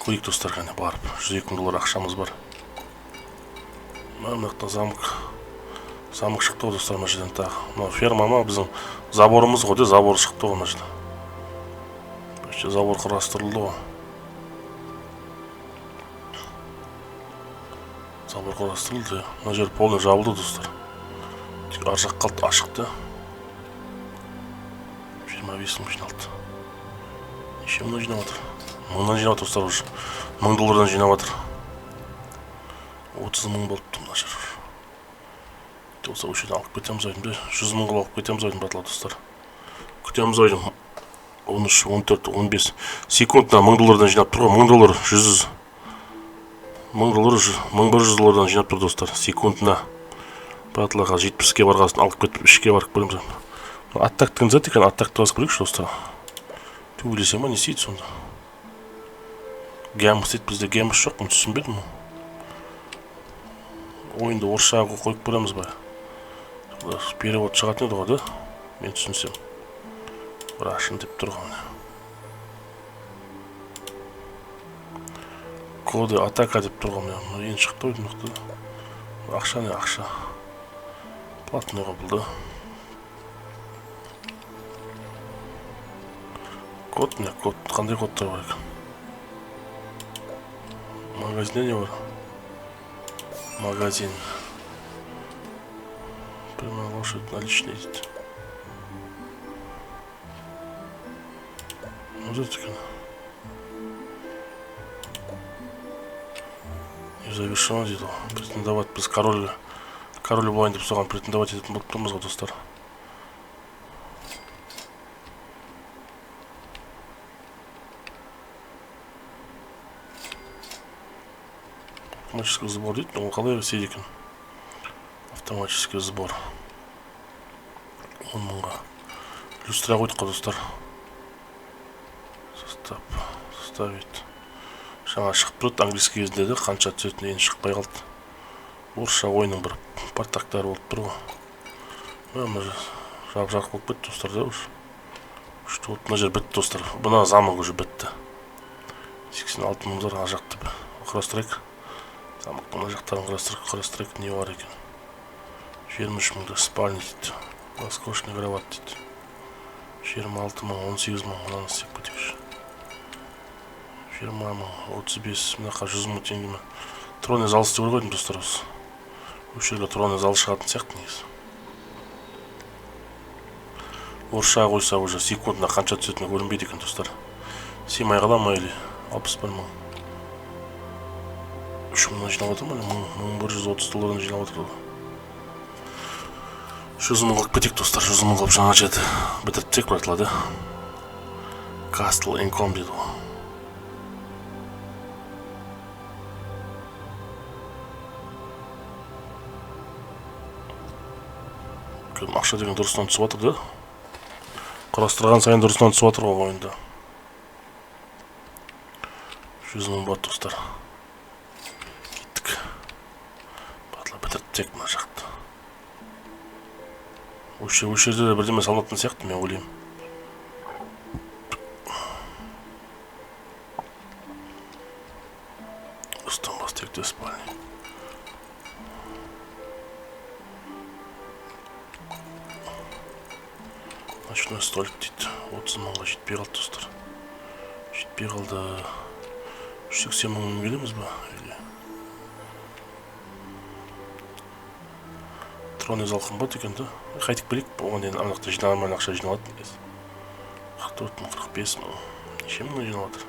көрейік достар, қане барып. 102 000 доллар ақшамыз бар. Мына замок шықты ғой достар, мына жерден тағы. Мына ферма ма біздің заборымыз ғой, забор шықты ғой мына жерден. Забор құрастырылды ғой. Забор құрастырылды. Мына жер полный жабылды достар. Ар жақ қалды ашықты. 25 000 жиналды. Неше мыңнан жинап отыр? Мыңнан жинап отыр достар уже. 1000 доллардан жинап отыр. 30 000 болыпты мына жер. Болса осы жерден алып кетеміз ойдым. 100 000 алып кетеміз ойдым братла достар. Күтеміз ойдым. 13, 14, 15 секундына 1000 доллардан жинап тұр ғой. 1000 доллар 100 1000 доллар 1100 доллардан жинап тұр достар. Секундына братларға 70-ке барғасын алып кетіп ішке барып көреміз. Аттактың зат екен, аттакты басып көрейікші достар. Төбелесе ма, не істейді сонда? Гэмбіс дейді, бізде гэмбіс жоқ, мұны түсінбедім. Ойынды орысшаға қойып көреміз бай. Перевод шығатын еді ғой, да? Мен түсінсем. Рашын деп тұрған. Коды атака деп тұрған. Ең шықты ойдың ұқты. Ақша не ақша. Платныйға бұлды. Код не? Код. Қандай кодтар бар екен? Магазинде не бар? Магазин. Прямо лошадь наличный дейді. Вот это екен. И завершено дейді. Претендовать біз король болайын деп соған претендовать ететін болып тұрмыз ғой достар. Автоматический сбор дейді, ол қалай істейді екен? Автоматический сбор. 10 000-ға. Плюстыра қойдық қой достар. Составить. Жаңа шығып тұрды, английский кезінде де қанша түсетіне енді шықпай қалды. Орысша ойының бір партактары болып тұр ғой. Жап-жарқ болып бітті достар да уже. Мына жер бітті достар. Бұна замок уже бітті. 86 000 ар жақты құрастырайық. Замоктың мына жақтарын құрастырайық. Не бар екен? 23 000 спальня дейді. Роскошный кровать дейді. 26 000, 18 000 мынаны істеп кетейікші. 20 000, 35 мынақа 100 000 теңгеме. Тронный зал істеп қойдым достар осы. Осы жерге тронный зал шығатын сияқты негізі. Орысшаға қойса уже секундына қанша түсетіні көрінбейді екен достар. Сыймай қала ма или 61 000. 3 000-дан жинап отыр ма? 1130 доллардан жинап отыр. 100 000 қылып кетейік достар. 100 000 қылып жаңа жерді бітіріп тек братылады. Castle Income дейді ғой. Ақша деген дұрыстан түсіп отыр да. Құрастырған сайын дұрыстан түсіп отыр ғой ойында. 100 000 бат достар. Кеттік. Батла бітіріп тек мына жақты. Осы жерде де бірдеме салынатын сияқты мен ойлаймын. Осыдан бастайық те спальня. Ночной столик дейді. 30 000-ға жетпей қалды достар. Жетпей қалды. 180 000 келеміз ба? Тронный зал қымбат екен да. Қайтып келейік. Оған дейін анақта жиналмай ақша жиналады. 44 000, 45 000. Неше мыңнан жинап отыр?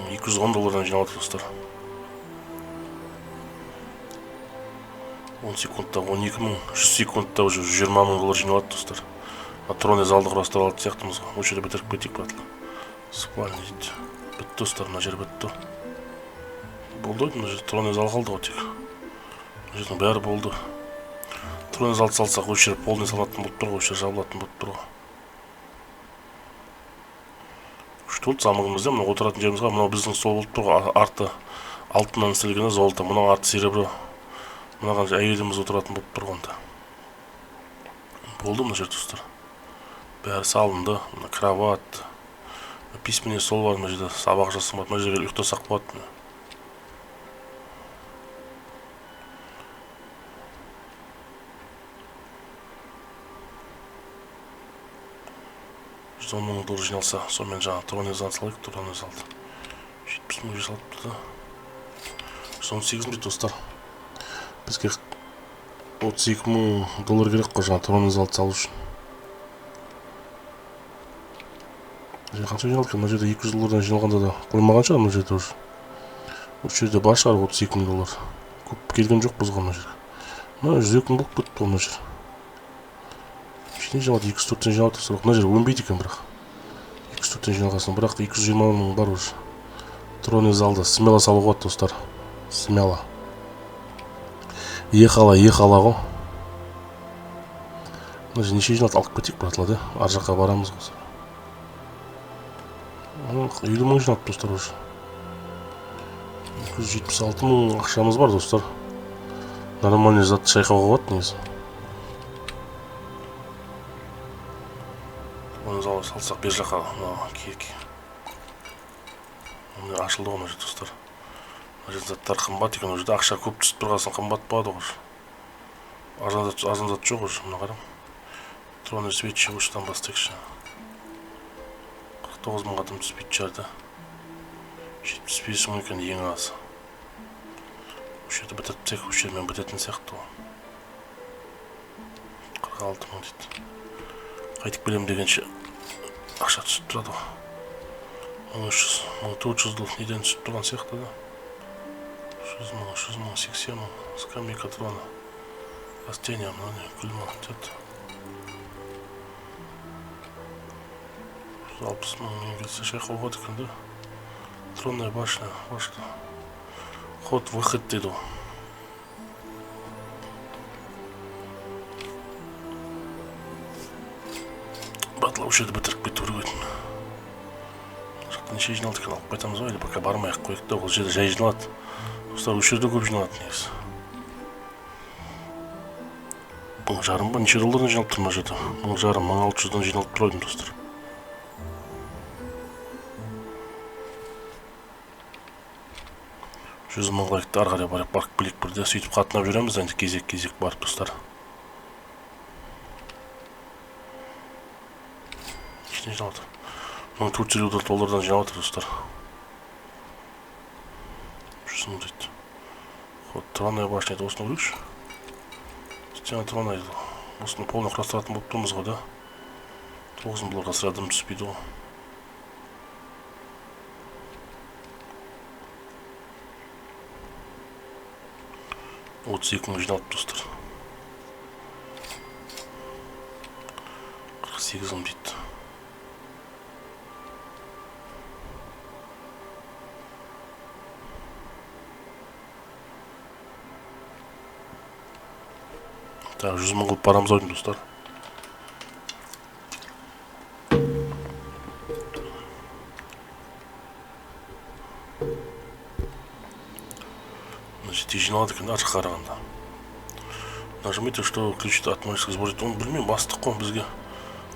1210 доллардан жинап отыр достар. 10 секундта 12 000, 100 секундта уже 20 000 доллар жиналады достар. Тронный залды құрастыра алады сияқтымыз. Осы жерде бітіріп кетейік братла. Спальня дейді. Бітті достар, мына жер бітті. Болды ой, мына жер тронный зал қалды ғой тек. Мына жердің бәрі болды. Тронный залды салсақ, осы жер полный салатын болып тұр ғой, осы жер жабылатын болып тұр ғой. Күшті болды замогымызда, мына отыратын жерімізге, мынау біздің стол болып тұр ғой, арты алтыннан істелген золото, мынау арты серебро. Мынаған әйеліміз отыратын болып тұрғанда. Болды мына жер достар. Бәрі салынды. Мына кроват, письменный стол бар, мына жерде сабақ жасап, мына жерге ұйықтасақ болады. $110,000 жиналса, сонымен жаңа тұрғын үй залды салайық, тұрғын үй залды. 70 мың жасалыпты да. 118 мың достар. Бізге $32,000 керек қой жаңа тұрғын үй залды салу үшін. Қанша жиналды екен? Мына жерде $200 жиналғанда да қоймаған шығар мына жерде уже. Осы жерде бар шығар $32,000. Көп келген жоқ бізге мына жерге. Мына 102 мың болып кетті мына жер. Ішіне жиналды 204-тен жиналды достар. Мына жер өнбейді екен бірақ. 204-тен жиналғасын, бірақ 220 мың бар уже. Тұрғын үй залды смело салуға болады достар. Смело. Ехала ғой. Мына жер неше жиналды алып кетейік братла да. Ар жаққа барамыз ғой. 50 мың жиналды достар уже. 276 мың ақшамыз бар достар. Нормальный затты шайқауға болады негізі. Оны залы салсақ бер жаққа киек. Оны ашылды ғой мына жер достар. Мына жер заттар қымбат екен, уже ақша көп түсіп тұрғасын қымбат болады ғой. Арзан зат жоқ уже, мына қарам. Тұрғын үй свет шығуыштан бастайықшы. 49 мың адам түспейді жарды. 75 мың екен ең аз. Осы жерді бітіртсек, осы жермен бітетін сияқты ғой. 46 мың дейді. Қайтып келем дегенше ақша түсіп тұрады ғой. 1300-1400 неден түсіп тұрған сияқты да. 100 мың, 80 мың. Скамейка тұрғаны. Растения, күлма, тет. 60 мың келсе шайқауға болады екен да. Тронная башня. Ход-выход дейді ғой. Батла осы жерді бітіріп кету керек етін. Жақта неше жиналды екен алып қайтамыз ғой, или пока бармай-ақ қойық та, ол жерде жай жиналады. Достар, осы жерде көп жиналады негізі. $1,500 ба, неше доллардан жиналып тұр ма жерде? $1,500, $1,600 жиналып тұр ойдым достар. $100 мың лайкты ары қарай барып келейік бірде, сөйтіп қатынап жүреміз, енді кезек барып достар. Ішіне жиналды. $450 жиналып отыр достар. 100 мың дейді. Тұрғын үй башня еді, осыны көрейікші. Стена тұрғын үй еді. Осыны полный құрастыратын болып тұрмыз ғой да. $9,000 сырадым түспейді ғой. 32 мың жиналып достар. 48 мың дейді. Так, 100 мың қылып барамыз ойдым достар. Жете жиналады екен ар жаққа қарағанда. Нажимайте, что включит автоматический сбор. Оны білмеймін, бастық қой бізге.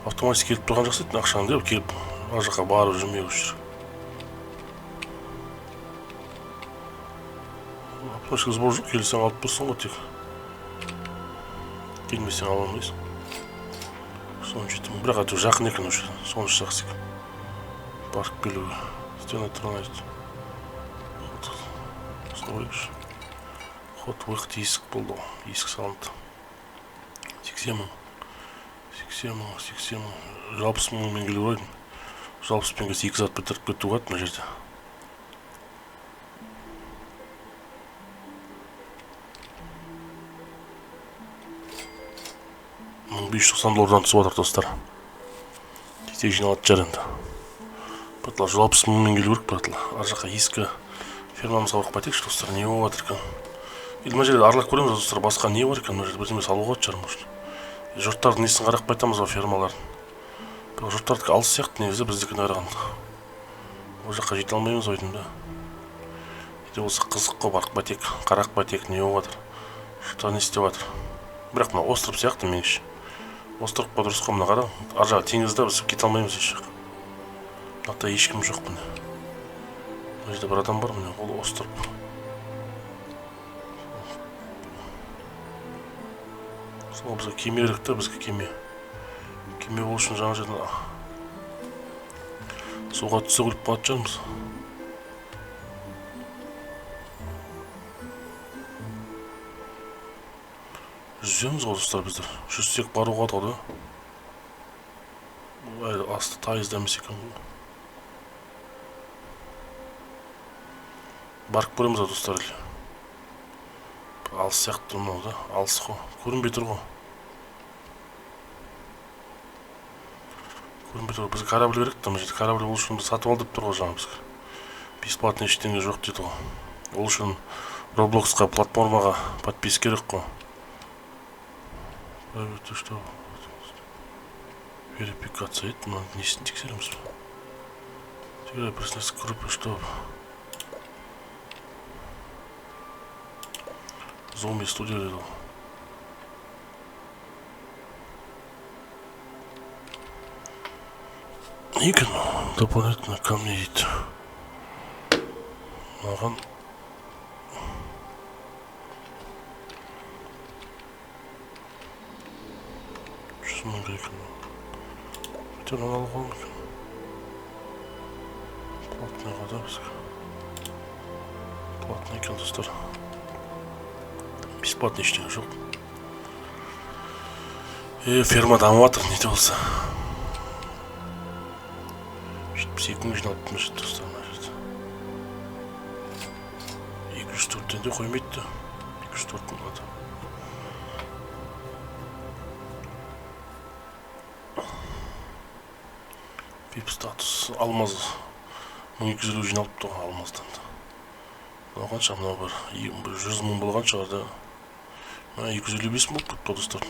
Автоматически келіп тұрған жақсы етін ақшаны деп келіп ар жаққа барып жүрмей жүр. Автоматический сбор жоқ, келсең алып тұрсың ғой тек. Келмесең ала алмайсың. 17 мың, бірақ әйтеуір жақын екен уже, сонысы жақсы екен. Барып келуге. Стена тұрған айды. Ход-выход есік болды ғой, есік салынды. 80 мың. 60 мыңмен келу ойдым. 60 мың келсе 2 сағат бітіріп кету қады мына жерде. $590 түсіп отыр достар. Тек жиналады жар енді. Братла 160 мыңмен келу керек братла. Ар жаққа ескі фермамызға оқып айтайықшы достар, не болып жатыр екен. Енді мына жерде аралап көреміз достар, басқа не бар екен, мына жерде бірдеме салуға шығар может. Жұрттардың несін қарап қайтамыз ғой фермаларын. Бірақ жұрттардікі алыс сияқты негізі біздікіне қарағанда. Ол жаққа жете алмаймыз ойдым да. Еде болса қызық қой, барып бәтек, қарақ бәтек не болып жатыр. Жұрттар не істеп жатыр. Бірақ мына остров сияқты меніңше. Остров па дұрыс қой, мына қара. Ар жағы теңізде біз кете алмаймыз еш жақ. Ата ешкім жоқ міне. Мына жерде бір адам бар міне, ол остырып. Сол бізге кеме керек та, бізге кеме. Кеме болу үшін жаңа жерден суға түссе өліп қалатын шығармыз. Жүземіз ғой достар біздер. Жүзсек баруға да. Асты тайыз дәмес екен. Барып көреміз ғой достар. Алыс сияқты мынау да. Алыс қой. Көрінбей тұр ғой. Көрінбей тұр ғой. Бізге корабль керек та. Мына жерде корабль ол үшін сатып ал деп тұр ғой жаңа бізге. Бесплатный ештеңе жоқ дейді ғой. Ол үшін Robloxқа платформаға подписка керек қой. Это что? Верификация. Это надо не тексеримся. Теперь приснится группа, что зомби студия. Икон дополнительно ко мне идет. Ага. Смотри, хотя он алгон. Платная вода, платный кондустер. Бесплатный ештеңе жоқ. Ферма дамып жатыр, не болса. 72 мың жиналып мына жерде достар, мына жерде. 204-тен де қоймайды. 204 мың адам. Вип статус алмаз 1250 жиналып тұр алмаздан. Мынау қанша, мынау бір 100 мың болған шығар да. 255 мың болып тұр достар.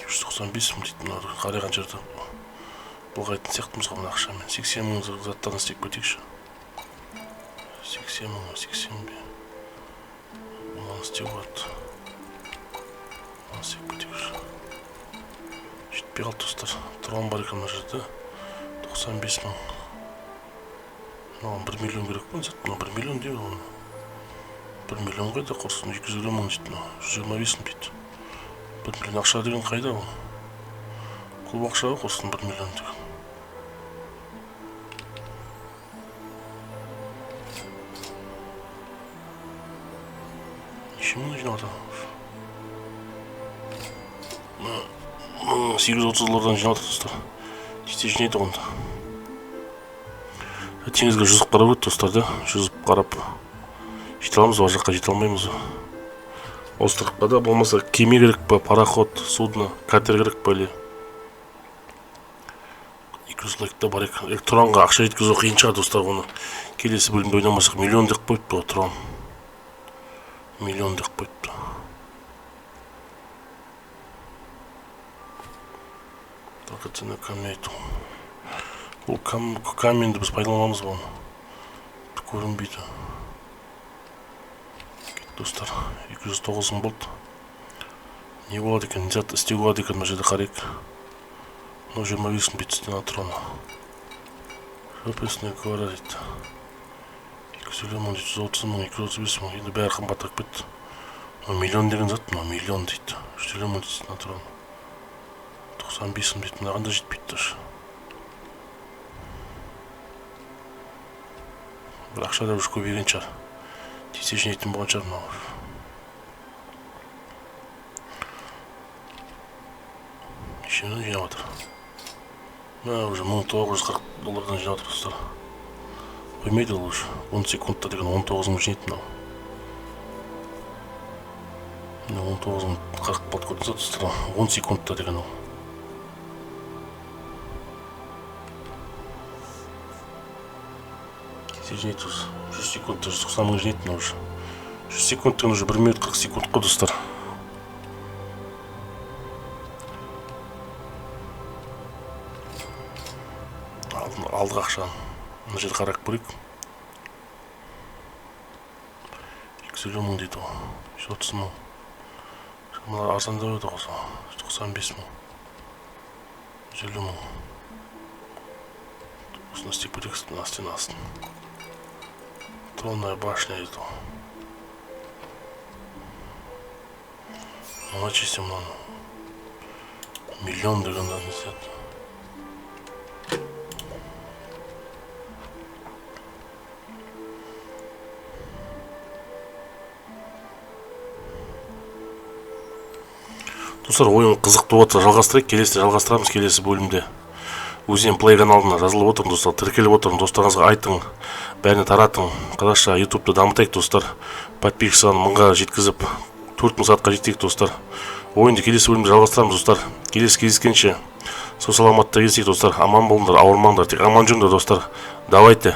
295 мың дейді, мына қарайған жерде болғайтын сияқтымыз ғой мына ақшамен. 80 мың заттарын істеп кетейікші. 80 мың, 80 бе. Бұны істеу болады. Бұны істеп кетейікші. Жетпей қалды достар. Трон бар екен мына жерде. 95 мың. Мынаған 1 миллион керек пе? Мына 1 миллион дейді оны. 1 миллион қайда құрсын? 250 мың дейді. 125 мың дейді. 1 миллион ақша деген қайда ол? Көп ақша құрсын 1 миллион деген. Неше мың жинады? 830 жинады достар. Жете жинайды онда. Теңізге жүзіп қарап өтті достар да. Жүзіп қарап жете аламыз, ол жаққа жете алмаймыз. Островқа да болмаса кеме керек па, пароход, судно, катер керек па или 200 лайкта бар екен. Тронға ақша жеткізу қиын шығар достар, оны келесі бөлімде ойнамасақ миллион деп қойыпты ғой Трон. Миллион деп қойыпты. Драгоценный камень. Бұл каменді біз пайдаланамыз ба оны. Көрінбейді. Достар, 209 мың болды. Не болады екен, не зат істеу болады екен, мына жерде қарайық. 25 мың битістен атрона. Жопесіне көре дейді. 250 мың, 230 мың, 235 мың. Енді бәрі қымбаттап кетті. Миллион деген зат, миллион дейді. 350 мың битістен атрона. 95 мың дейді, мынаған да жетпейді даже. Бір ақша да үш көбейген шығар. Тесе жинайтын болған шығар мынау. Нешемен жинап жатыр. Мына уже $1940 жинап жатыр достар. Қоймайды ол уже. 10 секундта деген 19 мың жинайды мынау. 19 мың 40 бат көрдіңіз достар. 10 секундта деген ол. Жинайды осы. 100 секундта 190 мың жинайды мынау уже. 100 секундтан уже 1 минут 40 секунд қой достар. Алдыға ақшаны. Мына жерде қарап көрейік. 250 мың дейді ғой. 130 мың. Мына арзандау еді ғой. 95 мың. 150 мың. снести путь на стенасын. Тронная башня эту. Ну, чистим нам. Миллион дегенде несет. Достар, ойын қызықты отыр, жалғастырайық, келесіде жалғастырамыз, келесі бөлімде. Өзен плей каналына жазылып отырың достар, тіркеліп отырың, достарыңызға айтың, бәріне таратың. Қазақша ютубты дамытайық достар, подписчик санын 1000-ға жеткізіп 4000 саатқа жетейік достар. Ойынды келесі бөлімде жалғастырамыз достар. Келесі кездескенше сау саламатта кездесейік достар. Аман болыңдар, ауырмаңдар, тек аман жүріңдер достар. Давайте.